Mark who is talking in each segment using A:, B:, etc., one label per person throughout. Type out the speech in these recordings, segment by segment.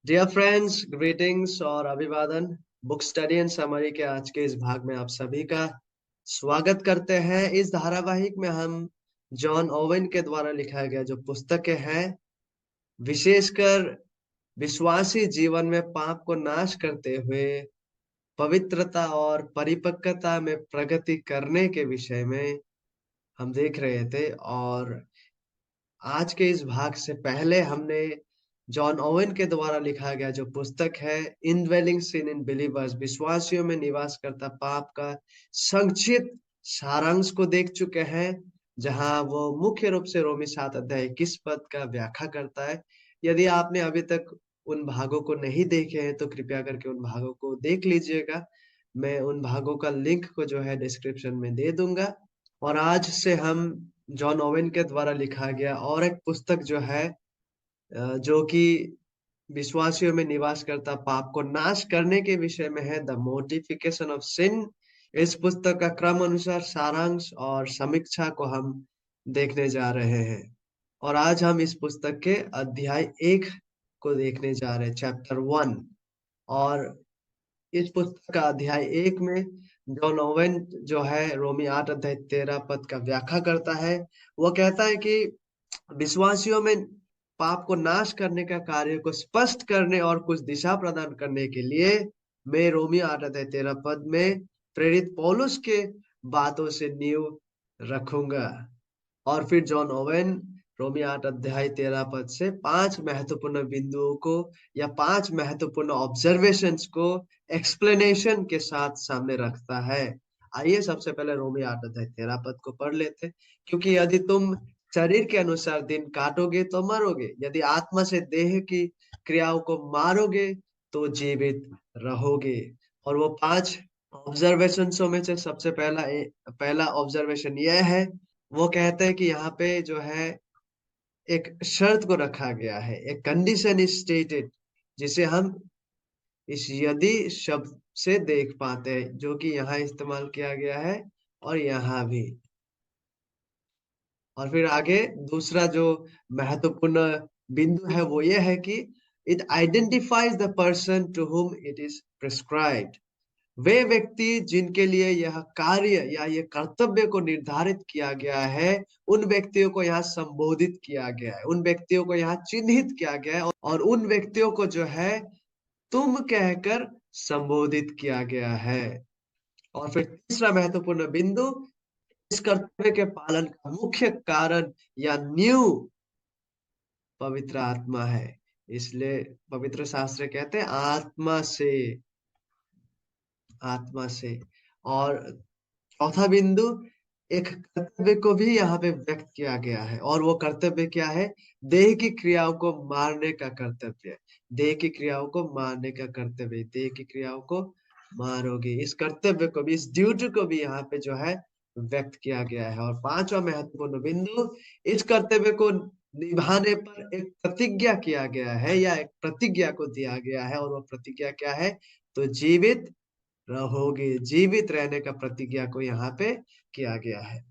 A: Dear friends, greetings और अभिवादन। Book study and summary के आज के इस भाग में आप सभी का स्वागत करते हैं। इस धारावाहिक में हम जॉन ओवेन के द्वारा लिखा गया जो पुस्तकें हैं, विशेषकर विश्वासी जीवन में पाप को नाश करते हुए पवित्रता और परिपक्वता में प्रगति करने के विषय में हम देख रहे थे। और आज के इस भाग से पहले हमने जॉन ओवेन के द्वारा लिखा गया जो पुस्तक है इनड्वेलिंग सिन इन बिलीवर्स, विश्वासियों में निवास करता पाप का संक्षिप्त सारांश को देख चुके हैं, जहां वो मुख्य रूप से रोमी 7 अध्याय 21 पद का व्याख्या करता है। यदि आपने अभी तक उन भागों को नहीं देखे हैं तो कृपया करके उन भागों को देख लीजिएगा। मैं उन भागों का लिंक को जो है डिस्क्रिप्शन में दे दूंगा। और आज से हम जॉन ओवेन के द्वारा लिखा गया और एक पुस्तक जो है जो कि विश्वासियों में निवास करता पाप को नाश करने के विषय में है, द मोर्टिफिकेशन ऑफ सिन। इस पुस्तक का क्रम अनुसार सारांश और समीक्षा को हम देखने जा रहे हैं। और आज हम इस पुस्तक के अध्याय 1 को देखने जा रहे हैं, चैप्टर 1। और इस पुस्तक का अध्याय 1 में जॉन ओवेन जो है रोमी 8 अध्याय 13 पद का व्याख्या करता है। वो कहता है कि विश्वासियों में पाप को नाश करने का कार्य को स्पष्ट करने और कुछ दिशा प्रदान करने के लिए मैं रोमी 8 अध्याय 13 पद में प्रेरित पौलुस के बातों से नींव रखूंगा। और फिर जॉन ओवेन रोमी 8 अध्याय 13 पद से 5 महत्वपूर्ण बिंदुओं को या 5 महत्वपूर्ण ऑब्जर्वेशंस को एक्सप्लेनेशन के साथ सामने रखता है। आइए सबसे पहले रोमी 8 अध्याय 13 पद को पढ़ लेते, क्योंकि यदि तुम शरीर के अनुसार दिन काटोगे तो मरोगे, यदि आत्मा से देह की क्रियाओं को मारोगे तो जीवित रहोगे। और वो 5 ऑब्जर्वेशंसों में से सबसे पहला ऑब्जर्वेशन यह है, वो कहते हैं कि यहाँ पे जो है एक शर्त को रखा गया है, एक कंडीशन इज स्टेटेड, जिसे हम इस यदि शब्द से देख पाते हैं, जो कि यहाँ इस्तेमाल किया गया है और यहाँ भी। और फिर आगे दूसरा जो महत्वपूर्ण बिंदु है वो ये है कि it identifies the person to whom it is prescribed. वे व्यक्ति जिनके लिए यह कार्य या ये कर्तव्य को निर्धारित किया गया है, उन व्यक्तियों को यहाँ संबोधित किया गया है, उन व्यक्तियों को यहाँ चिन्हित किया गया है, और उन व्यक्तियों को जो है तुम कहकर संबोधित किया गया है। और फिर तीसरा महत्वपूर्ण बिंदु, इस कर्तव्य के पालन का मुख्य कारण या न्यू पवित्र आत्मा है। इसलिए पवित्र शास्त्र कहते हैं आत्मा से। और चौथा बिंदु, एक कर्तव्य को भी यहाँ पे व्यक्त किया गया है, और वो कर्तव्य क्या है? देह की क्रियाओं को मारने का कर्तव्य। देह की क्रियाओं को मारने का कर्तव्य, देह की क्रियाओं को मारोगे, इस कर्तव्य को भी, इस ड्यूटी को भी यहाँ पे जो है व्यक्त किया गया है। और पांचवा महत्वपूर्ण बिंदु, इस कर्तव्य को निभाने पर एक प्रतिज्ञा किया गया है या एक प्रतिज्ञा को दिया गया है, और वो प्रतिज्ञा क्या है? तो जीवित रहोगे, जीवित रहने का प्रतिज्ञा को यहाँ पे किया गया है।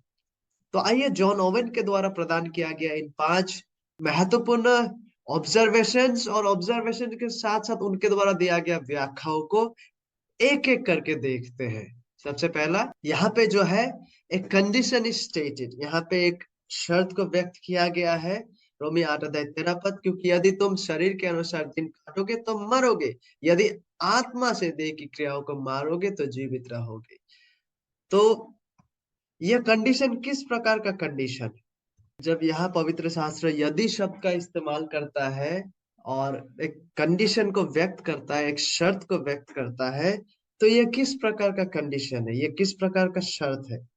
A: तो आइए जॉन ओवेन के द्वारा प्रदान किया गया इन 5 महत्वपूर्ण ऑब्जर्वेशंस और ऑब्जर्वेशन के साथ साथ उनके द्वारा दिया गया व्याख्याओं को एक एक करके देखते हैं। सबसे पहला, यहाँ पे जो है एक कंडीशन इज स्टेटेड, यहाँ पे एक शर्त को व्यक्त किया गया है। रोमी 8 अध्याय 13 पद, क्योंकि यदि तुम शरीर के अनुसार दिन काटोगे तो मरोगे, यदि आत्मा से देह की क्रियाओं को मारोगे तो जीवित रहोगे। तो यह कंडीशन किस प्रकार का कंडीशन? जब यहाँ पवित्र शास्त्र यदि शब्द का इस्तेमाल करता है और एक कंडीशन को व्यक्त करता है, एक शर्त को व्यक्त करता है, तो यह किस प्रकार का कंडीशन है, यह किस प्रकार का शर्त है?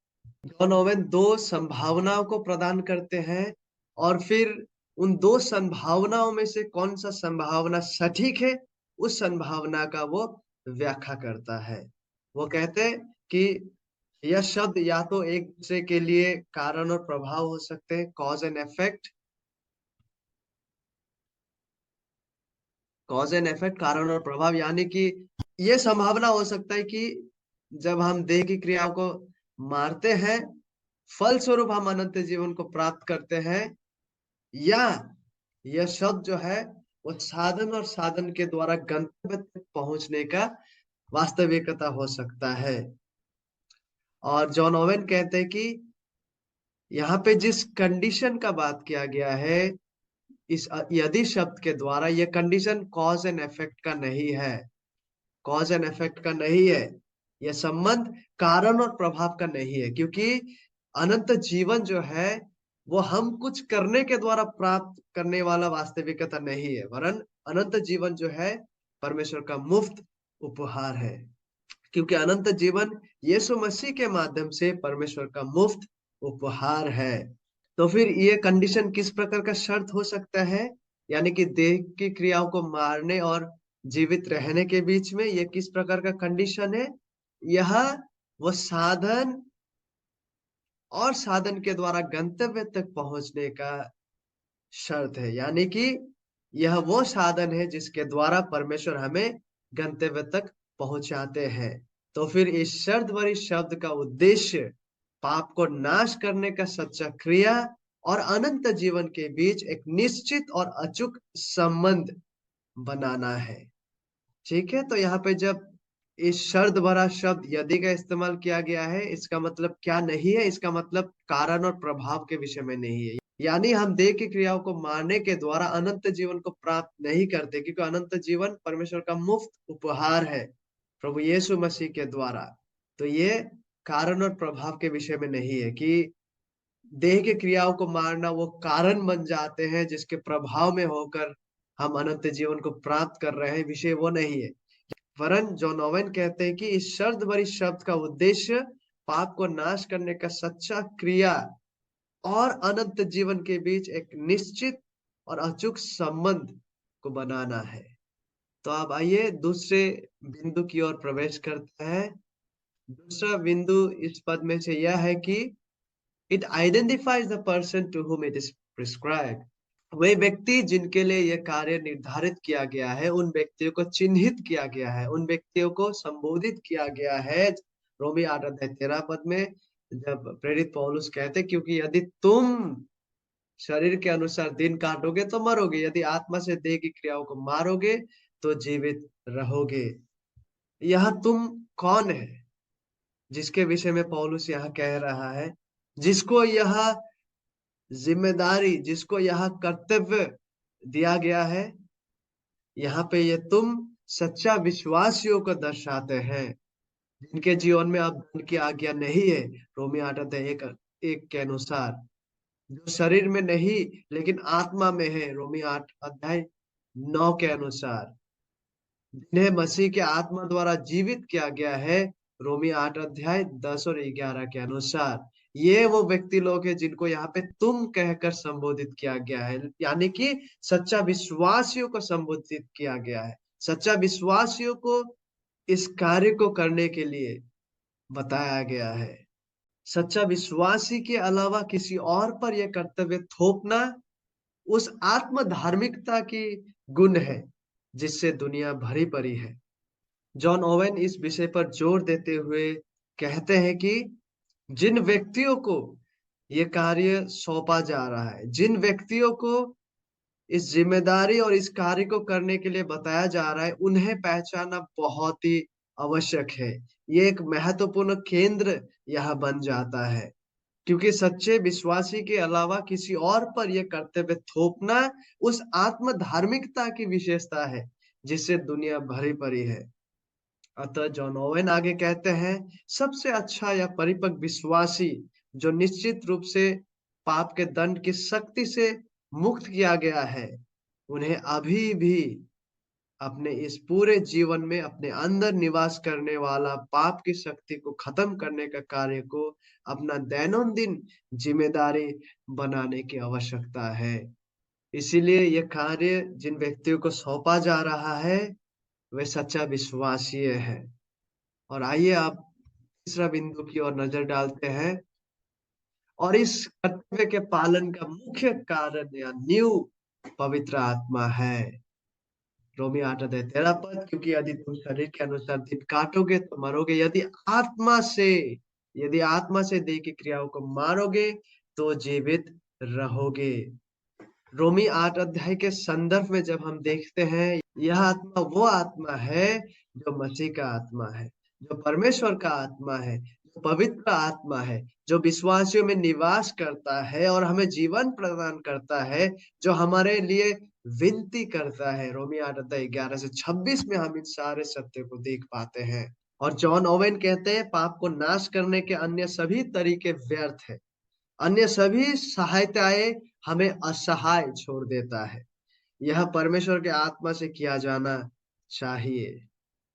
A: जॉन ओवेन 2 संभावनाओं को प्रदान करते हैं, और फिर उन 2 संभावनाओं में से कौन सा संभावना सटीक है, उस संभावना का वो व्याख्या करता है। वो कहते हैं कि यह शब्द या तो एक दूसरे के लिए कारण और प्रभाव हो सकते हैं, cause and effect. Cause and effect, कारण और प्रभाव, यानी कि यह संभावना हो सकता है कि जब हम देह की क्रियाओं को मारते हैं, फल स्वरूप हम अनंत जीवन को प्राप्त करते हैं, या यह शब्द जो है वो साधन और साधन के द्वारा गंतव्य तक पहुंचने का वास्तविकता हो सकता है। और जॉन ओवेन कहते हैं कि यहाँ पे जिस कंडीशन का बात किया गया है, इस यदि शब्द के द्वारा, ये कंडीशन कॉज एंड इफेक्ट का नहीं है। कॉज एंड इफेक्ट का नहीं है। यह संबंध कारण और प्रभाव का नहीं है, क्योंकि अनंत जीवन जो है वो हम कुछ करने के द्वारा प्राप्त करने वाला वास्तविकता नहीं है, वरन अनंत जीवन जो है परमेश्वर का मुफ्त उपहार है। क्योंकि अनंत जीवन यीशु मसीह के माध्यम से परमेश्वर का मुफ्त उपहार है। तो फिर ये कंडीशन किस प्रकार का शर्त हो सकता है? यानी कि देह की क्रियाओं को मारने और जीवित रहने के बीच में ये किस प्रकार का कंडीशन है? यह वो साधन और साधन के द्वारा गंतव्य तक पहुंचने का शर्त है। यानी कि यह वो साधन है जिसके द्वारा परमेश्वर हमें गंतव्य तक पहुंचाते हैं। तो फिर इस शर्त भरी शब्द का उद्देश्य पाप को नाश करने का सच्चा क्रिया और अनंत जीवन के बीच एक निश्चित और अचूक संबंध बनाना है। ठीक है, तो यहाँ पे जब इस शर्त भरा शब्द यदि का इस्तेमाल किया गया है, इसका मतलब क्या नहीं है? इसका मतलब कारण और प्रभाव के विषय में नहीं है। यानी हम देह की क्रियाओं को मारने के द्वारा अनंत जीवन को प्राप्त नहीं करते, क्योंकि अनंत जीवन परमेश्वर का मुफ्त उपहार है प्रभु यीशु मसीह के द्वारा। तो ये कारण और प्रभाव के विषय में नहीं है कि देह की क्रियाओं को मारना वो कारण बन जाते हैं जिसके प्रभाव में होकर हम अनंत जीवन को प्राप्त कर रहे हैं, विषय वो नहीं है। वरन जॉन ओवेन कहते हैं कि इस शर्त भरी शब्द का उद्देश्य पाप को नाश करने का सच्चा क्रिया और अनंत जीवन के बीच एक निश्चित और अचूक संबंध को बनाना है। तो अब आइए दूसरे बिंदु की ओर प्रवेश करते हैं। दूसरा बिंदु इस पद में से यह है कि it identifies the person to whom it is prescribed। वे व्यक्ति जिनके लिए यह कार्य निर्धारित किया गया है, उन व्यक्तियों को चिन्हित किया गया है, उन व्यक्तियों को संबोधित किया गया है। रोमी 8 अध्याय 13 पद में जब प्रेरित पौलुस कहते, क्योंकि यदि तुम शरीर के अनुसार दिन काटोगे तो मरोगे, यदि आत्मा से देह की क्रियाओं को मारोगे तो जीवित रहोगे। यह तुम कौन है जिसके विषय में पौलुस यहाँ कह रहा है? जिसको यह जिम्मेदारी, जिसको यह कर्तव्य दिया गया है, यहाँ पे ये तुम सच्चा विश्वासियों को दर्शाते हैं जिनके जीवन में अब धन की आज्ञा नहीं है। रोमी 8 अध्याय 1 के अनुसार, जो शरीर में नहीं लेकिन आत्मा में है। रोमी 8 अध्याय 9 के अनुसार, जिन्हें मसीह के आत्मा द्वारा जीवित किया गया है। रोमी 8 अध्याय 10 और 11 के अनुसार, ये वो व्यक्ति लोग हैं जिनको यहाँ पे तुम कहकर संबोधित किया गया है, यानी कि सच्चा विश्वासियों को संबोधित किया गया है। सच्चा विश्वासियों को इस कार्य को करने के लिए बताया गया है। सच्चा विश्वासी के अलावा किसी और पर यह कर्तव्य थोपना उस आत्म धार्मिकता की गुण है जिससे दुनिया भरी पड़ी है। जॉन ओवेन इस विषय पर जोर देते हुए कहते हैं कि जिन व्यक्तियों को ये कार्य सौंपा जा रहा है, जिन व्यक्तियों को इस जिम्मेदारी और इस कार्य को करने के लिए बताया जा रहा है, उन्हें पहचानना बहुत ही आवश्यक है। ये एक महत्वपूर्ण केंद्र यहाँ बन जाता है, क्योंकि सच्चे विश्वासी के अलावा किसी और पर यह कर्तव्य थोपना उस आत्म धार्मिकता की विशेषता है जिससे दुनिया भरी पड़ी है। अतः जॉन ओवेन आगे कहते हैं, सबसे अच्छा या परिपक्व विश्वासी जो निश्चित रूप से पाप के दंड की शक्ति से मुक्त किया गया है, उन्हें अभी भी अपने इस पूरे जीवन में अपने अंदर निवास करने वाला पाप की शक्ति को खत्म करने का कार्य को अपना दैनंदिन जिम्मेदारी बनाने की आवश्यकता है। इसीलिए यह कार्य जिन व्यक्तियों को सौंपा जा रहा है, वे सच्चा विश्वासी है। और आइए आप तीसरा बिंदु की ओर नजर डालते हैं। और इस कर्तव्य के पालन का मुख्य कारण या नींव पवित्र आत्मा है। रोमी 8 अध्याय 13 पद, क्योंकि यदि तुम शरीर के अनुसार दिन काटोगे तो मरोगे, यदि आत्मा से देह की क्रियाओं को मारोगे तो जीवित रहोगे। रोमी 8 अध्याय के संदर्भ में जब हम देखते हैं, यह आत्मा वो आत्मा है जो मसीह का आत्मा है, जो परमेश्वर का आत्मा है, जो पवित्र आत्मा है, जो विश्वासियों में निवास करता है और हमें जीवन प्रदान करता है, जो हमारे लिए विनती करता है। रोमी 8 अध्याय 11 से 26 में हम इन सारे सत्य को देख पाते हैं। और जॉन ओवेन कहते हैं, पाप को नाश करने के अन्य सभी तरीके व्यर्थ है। अन्य सभी सहायताएं हमें असहाय छोड़ देता है। यह परमेश्वर के आत्मा से किया जाना चाहिए।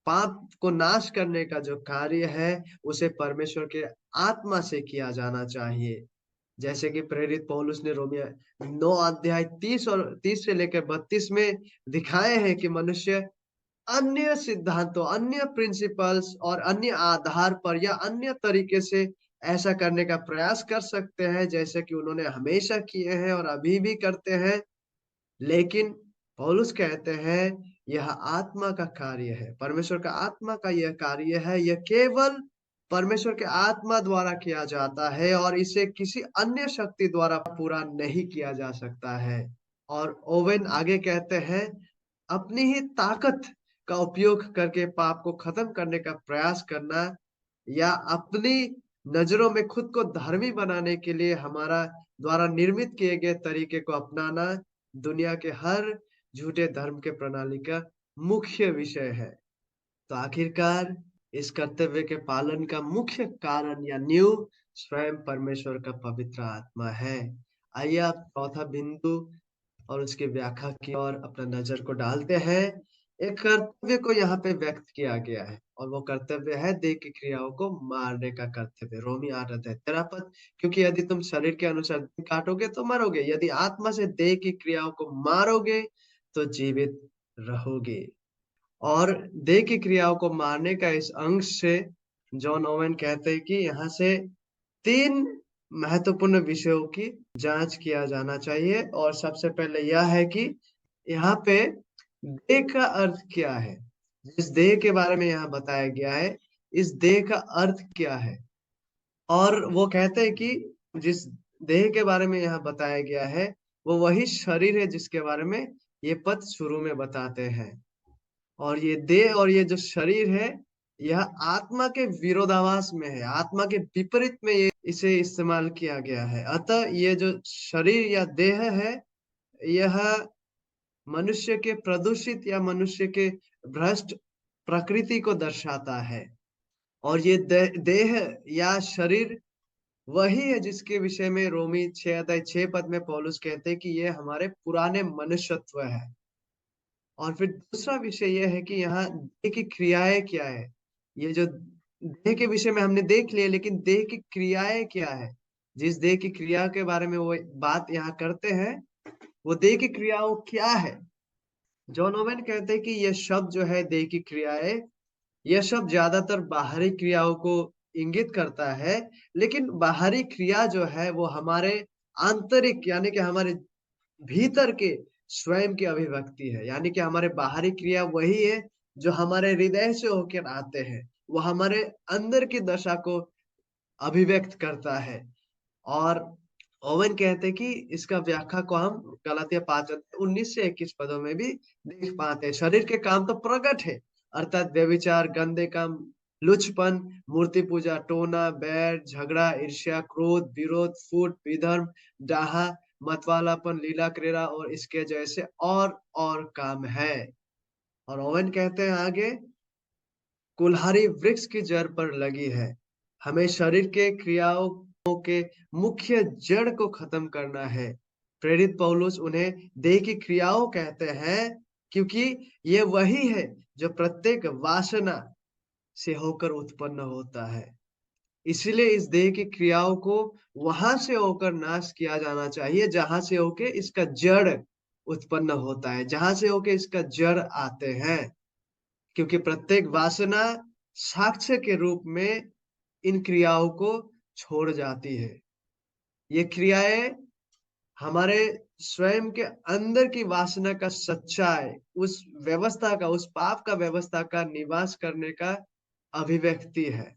A: पाप को नाश करने का जो कार्य है, उसे परमेश्वर के आत्मा से किया जाना चाहिए। जैसे कि प्रेरित पौलुस ने रोमियो 9 अध्याय 30 से लेकर 32 में दिखाए हैं कि मनुष्य अन्य सिद्धांतों, अन्य प्रिंसिपल्स और अन्य आधार पर या अन्य तरीके से ऐसा करने का प्रयास कर सकते हैं, जैसे कि उन्होंने हमेशा किए हैं और अभी भी करते हैं। लेकिन पौलुस कहते हैं, यह आत्मा का कार्य है, परमेश्वर का आत्मा का यह कार्य है। यह केवल परमेश्वर के आत्मा द्वारा किया जाता है और इसे किसी अन्य शक्ति द्वारा पूरा नहीं किया जा सकता है। और ओवेन आगे कहते हैं, अपनी ही ताकत का उपयोग करके पाप को खत्म करने का प्रयास करना या अपनी नजरों में खुद को धर्मी बनाने के लिए हमारा द्वारा निर्मित किए गए तरीके को अपनाना दुनिया के हर झूठे धर्म के प्रणाली का मुख्य विषय है। तो आखिरकार इस कर्तव्य के पालन का मुख्य कारण या नींव स्वयं परमेश्वर का पवित्र आत्मा है। आइए आप चौथा बिंदु और उसकी व्याख्या की ओर अपना नजर को डालते हैं। एक कर्तव्य को यहाँ पे व्यक्त किया गया है और वो कर्तव्य है देह की क्रियाओं को मारने का कर्तव्य। रोमी 8 अध्याय 13 पद, क्योंकि यदि तुम शरीर के अनुसार दिन काटोगे तो मरोगे, यदि आत्मा से देह की क्रियाओं को मारोगे तो जीवित रहोगे। और देह की क्रियाओं को मारने का इस अंश से जॉन ओवेन कहते हैं कि यहाँ से 3 महत्वपूर्ण विषयों की जांच किया जाना चाहिए। और सबसे पहले यह है कि यहाँ पे देह का अर्थ क्या है? जिस देह के बारे में यहाँ बताया गया है, इस देह का अर्थ क्या है? और वो कहते हैं कि जिस देह के बारे में यहाँ बताया गया है, वो वही शरीर है जिसके बारे में ये पद शुरू में बताते हैं। और ये देह और ये जो शरीर है, यह आत्मा के विरोधाभास में है, आत्मा के विपरीत में ये इसे इस्तेमाल किया गया है। अतः ये जो शरीर या देह है, यह मनुष्य के प्रदूषित या मनुष्य के भ्रष्ट प्रकृति को दर्शाता है। और ये देह या शरीर वही है जिसके विषय में रोमी 6 अध्याय 6 पद में पौलुस कहते हैं कि ये हमारे पुराने मनुष्यत्व है। और फिर दूसरा विषय ये है कि यहाँ देह की क्रियाएँ क्या है? ये जो देह के विषय में हमने देख लिया, लेकिन देह की क्रियाएँ क्या है? जिस देह की क्रिया के बारे में वो बात यहाँ करते हैं, वो देह की क्रियाओं क्या है? जॉन ओवेन कहते हैं कि ये शब्द जो है देह की क्रियाएँ, यह शब्द ज्यादातर बाहरी क्रियाओं को इंगित करता है, लेकिन बाहरी क्रिया जो है वो हमारे आंतरिक यानी कि हमारे भीतर के स्वयं की अभिव्यक्ति है। यानी कि हमारे बाहरी क्रिया वही है जो हमारे हृदय से होकर आते हैं। वो हमारे अंदर की दशा को अभिव्यक्त करता है। और ओवेन कहते हैं कि इसका व्याख्या को हम गलातिया 5 19 से 21 पदों में भी देख पाते हैं। शरीर के काम तो प्रकट है, अर्थात व्यभिचार, गंदे काम, लुचपन, मूर्ति पूजा, टोना, बैर, झगड़ा, ईर्ष्या, क्रोध, विरोध, फूट, विधर्म, डाहा, मतवालापन, लीला क्रीड़ा और इसके जैसे और काम है। और ओवेन कहते हैं आगे, कुल्हाड़ी वृक्ष की जड़ पर लगी है। हमें शरीर के क्रियाओं के मुख्य जड़ को खत्म करना है। प्रेरित पौलुस उन्हें देह की क्रियाओं कहते हैं, क्योंकि ये वही है जो प्रत्येक वासना से होकर उत्पन्न होता है। इसलिए इस देह की क्रियाओं को वहां से होकर नाश किया जाना चाहिए जहां से होके इसका जड़ उत्पन्न होता है, जहां से होके इसका जड़ आते हैं। क्योंकि प्रत्येक वासना साक्ष्य के रूप में इन क्रियाओं को छोड़ जाती है। ये क्रियाएं हमारे स्वयं के अंदर की वासना का सच्चाई, उस व्यवस्था का, उस पाप का व्यवस्था का निवास करने का अभिव्यक्ति है।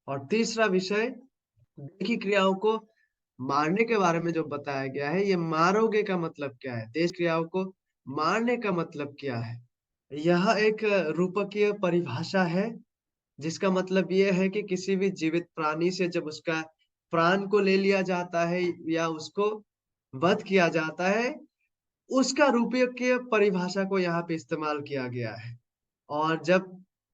A: और तीसरा विषय, देह की क्रियाओं को मारने के बारे में जो बताया गया है, ये मारोगे का मतलब क्या है? तेज क्रियाओं को मारने का मतलब क्या है? यह एक रूपकीय परिभाषा है, जिसका मतलब ये है कि किसी भी जीवित प्राणी से जब उसका प्राण को ले लिया जाता है या उसको वध किया जाता है, उसका रूपकीय परिभाषा को यहाँ पे इस्तेमाल किया गया है। और जब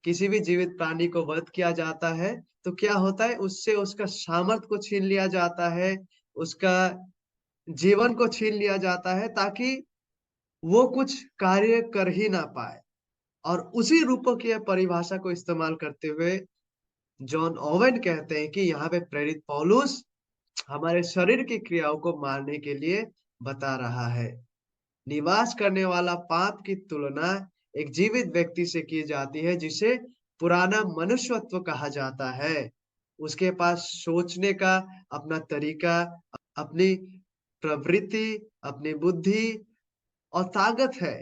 A: किसी भी जीवित प्राणी को वध किया जाता है, तो क्या होता है उससे उसका सामर्थ को छीन लिया जाता है, उसका जीवन को छीन लिया जाता है ताकि वो कुछ कार्य कर ही ना पाए। और उसी रूपकीय परिभाषा को इस्तेमाल करते हुए जॉन ओवेन कहते हैं कि यहाँ पे प्रेरित पौलुस हमारे शरीर की क्रियाओं को मारने के लिए बता रहा है। निवास करने वाला पाप की तुलना एक जीवित व्यक्ति से की जाती है जिसे पुराना मनुष्यत्व कहा जाता है। उसके पास सोचने का अपना तरीका, अपनी प्रवृत्ति, अपनी बुद्धि और ताकत है।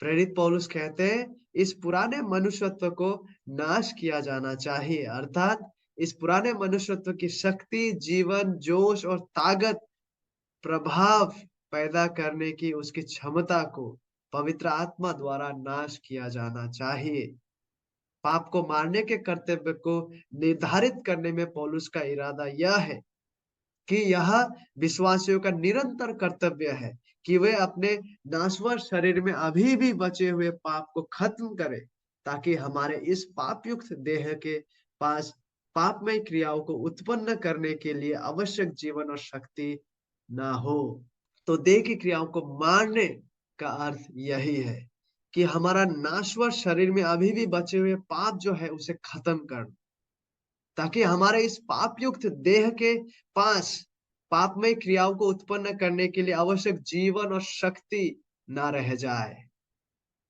A: प्रेरित पौलुस कहते हैं इस पुराने मनुष्यत्व को नाश किया जाना चाहिए, अर्थात इस पुराने मनुष्यत्व की शक्ति, जीवन, जोश और ताकत, प्रभाव पैदा करने की उसकी क्षमता को पवित्र आत्मा द्वारा नाश किया जाना चाहिए। पाप को मारने के कर्तव्य को निर्धारित करने में पौलुस का इरादा यह है कि यह विश्वासियों का निरंतर कर्तव्य है कि वे अपने नाश्वर शरीर में अभी भी बचे हुए पाप को खत्म करें, ताकि हमारे इस पापयुक्त देह के पास पापमय क्रियाओं को उत्पन्न करने के लिए आवश्यक जीवन और शक्ति ना हो। तो देह की क्रियाओं को मारने का अर्थ यही है कि हमारा नाश्वर शरीर में अभी भी बचे हुए पाप जो है उसे खत्म करना, ताकि हमारे इस पापयुक्त देह के पास पापमय क्रियाओं को उत्पन्न करने के लिए आवश्यक जीवन और शक्ति ना रह जाए।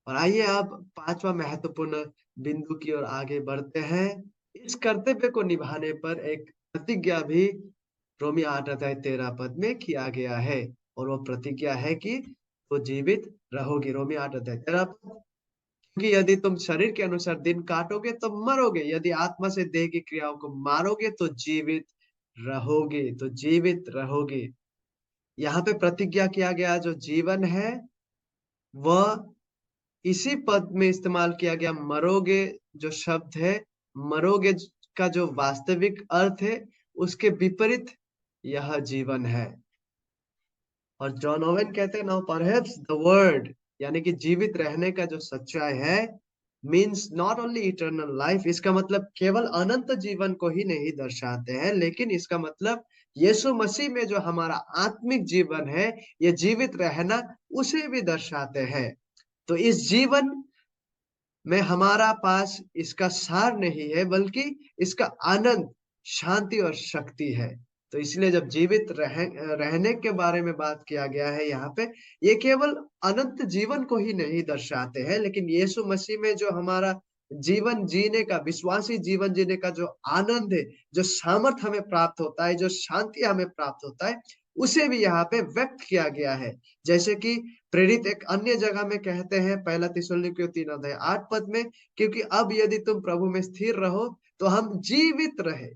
A: और आइए अब 5वां महत्वपूर्ण बिंदु की ओर आगे बढ़ते हैं। इस कर्तव्य को निभाने पर एक प्रतिज्ञा भी रोमी 8 अध्याय 13 पद में किया गया है, और वो प्रतिज्ञा है कि तो जीवित रहोगे। रोमी 8 अध्याय 13 पद, क्योंकि यदि तुम शरीर के अनुसार दिन काटोगे तो मरोगे, यदि आत्मा से देह की क्रियाओं को मारोगे तो जीवित रहोगे, तो जीवित रहोगे। यहाँ पे प्रतिज्ञा किया गया जो जीवन है, वह इसी पद में इस्तेमाल किया गया मरोगे जो शब्द है, मरोगे का जो वास्तविक अर्थ है, उसके विपरीत यह जीवन है। और जॉन ओवेन कहते हैं नाउ परहैप्स द वर्ड, यानी कि जीवित रहने का जो सच्चाई है, means not only eternal life, इसका मतलब केवल अनंत जीवन को ही नहीं दर्शाते हैं, लेकिन इसका मतलब यीशु मसीह में जो हमारा आत्मिक जीवन है, ये जीवित रहना, उसे भी दर्शाते हैं। तो इस जीवन में हमारा पास इसका सार नहीं है, बल्कि इसका आनंद, शांति और शक्ति है। तो इसलिए जब जीवित रहने के बारे में बात किया गया है यहाँ पे, ये केवल अनंत जीवन को ही नहीं दर्शाते हैं, लेकिन यीशु मसीह में जो हमारा जीवन जीने का, विश्वासी जीवन जीने का जो आनंद है, जो सामर्थ हमें प्राप्त होता है, जो शांति हमें प्राप्त होता है, उसे भी यहाँ पे व्यक्त किया गया है। जैसे कि प्रेरित एक अन्य जगह में कहते हैं, पहला थिस्सलुनीकियों 3 अध्याय 8 पद में, क्योंकि अब यदि तुम प्रभु में स्थिर रहो तो हम जीवित रहे।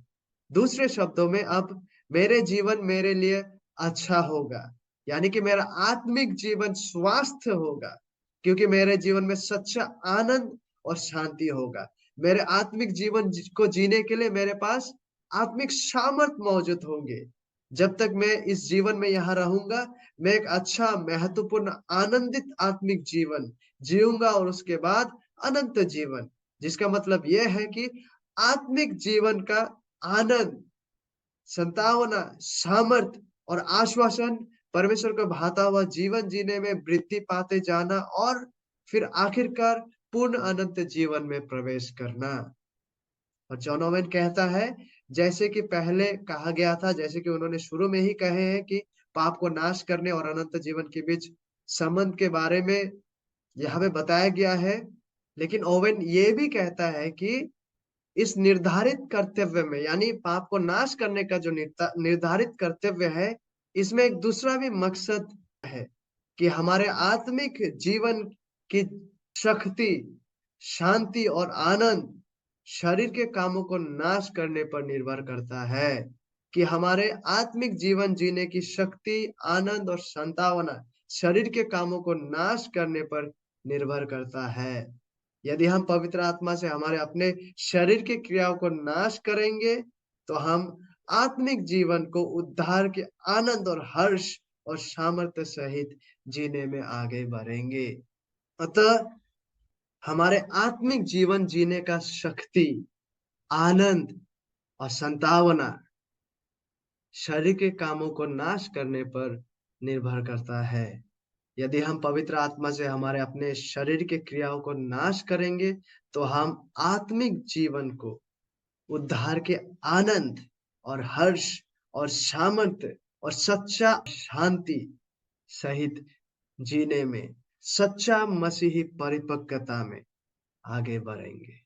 A: दूसरे शब्दों में, अब मेरे जीवन मेरे लिए अच्छा होगा, यानी कि मेरा आत्मिक जीवन स्वास्थ्य होगा, क्योंकि मेरे जीवन में सच्चा आनंद और शांति होगा। मेरे आत्मिक जीवन को जीने के लिए मेरे पास आत्मिक सामर्थ मौजूद होंगे। जब तक मैं इस जीवन में यहाँ रहूंगा, मैं एक अच्छा, महत्वपूर्ण, आनंदित आत्मिक जीवन जीऊँगा, और उसके बाद अनंत जीवन। जिसका मतलब ये है कि आत्मिक जीवन का आनंद, संतावना, सामर्थ और आश्वासन, परमेश्वर को भाता हुआ जीवन जीने में वृद्धि पाते जाना, और फिर आखिरकार पूर्ण अनंत जीवन में प्रवेश करना। और जॉन ओवेन कहता है, जैसे कि पहले कहा गया था, जैसे कि उन्होंने शुरू में ही कहे हैं कि पाप को नाश करने और अनंत जीवन के बीच संबंध के बारे में यहाँ पे बताया गया है। लेकिन ओवेन ये भी कहता है कि इस निर्धारित कर्तव्य में, यानी पाप को नाश करने का जो निर्धारित कर्तव्य है, इसमें एक दूसरा भी मकसद है कि हमारे आत्मिक जीवन की शक्ति, शांति और आनंद शरीर के कामों को नाश करने पर निर्भर करता है। कि हमारे आत्मिक जीवन जीने की शक्ति, आनंद और संतावना शरीर के कामों को नाश करने पर निर्भर करता है। यदि हम पवित्र आत्मा से हमारे अपने शरीर की क्रियाओं को नाश करेंगे, तो हम आत्मिक जीवन को उद्धार के आनंद और हर्ष और सामर्थ्य सहित जीने में आगे बढ़ेंगे। अतः हमारे आत्मिक जीवन जीने का शक्ति, आनंद और संतावना शरीर के कामों को नाश करने पर निर्भर करता है। यदि हम पवित्र आत्मा से हमारे अपने शरीर की क्रियाओं को नाश करेंगे, तो हम आत्मिक जीवन को उद्धार के आनंद और हर्ष और सामर्थ्य और सच्चा शांति सहित जीने में, सच्चा मसीही परिपक्वता में आगे बढ़ेंगे।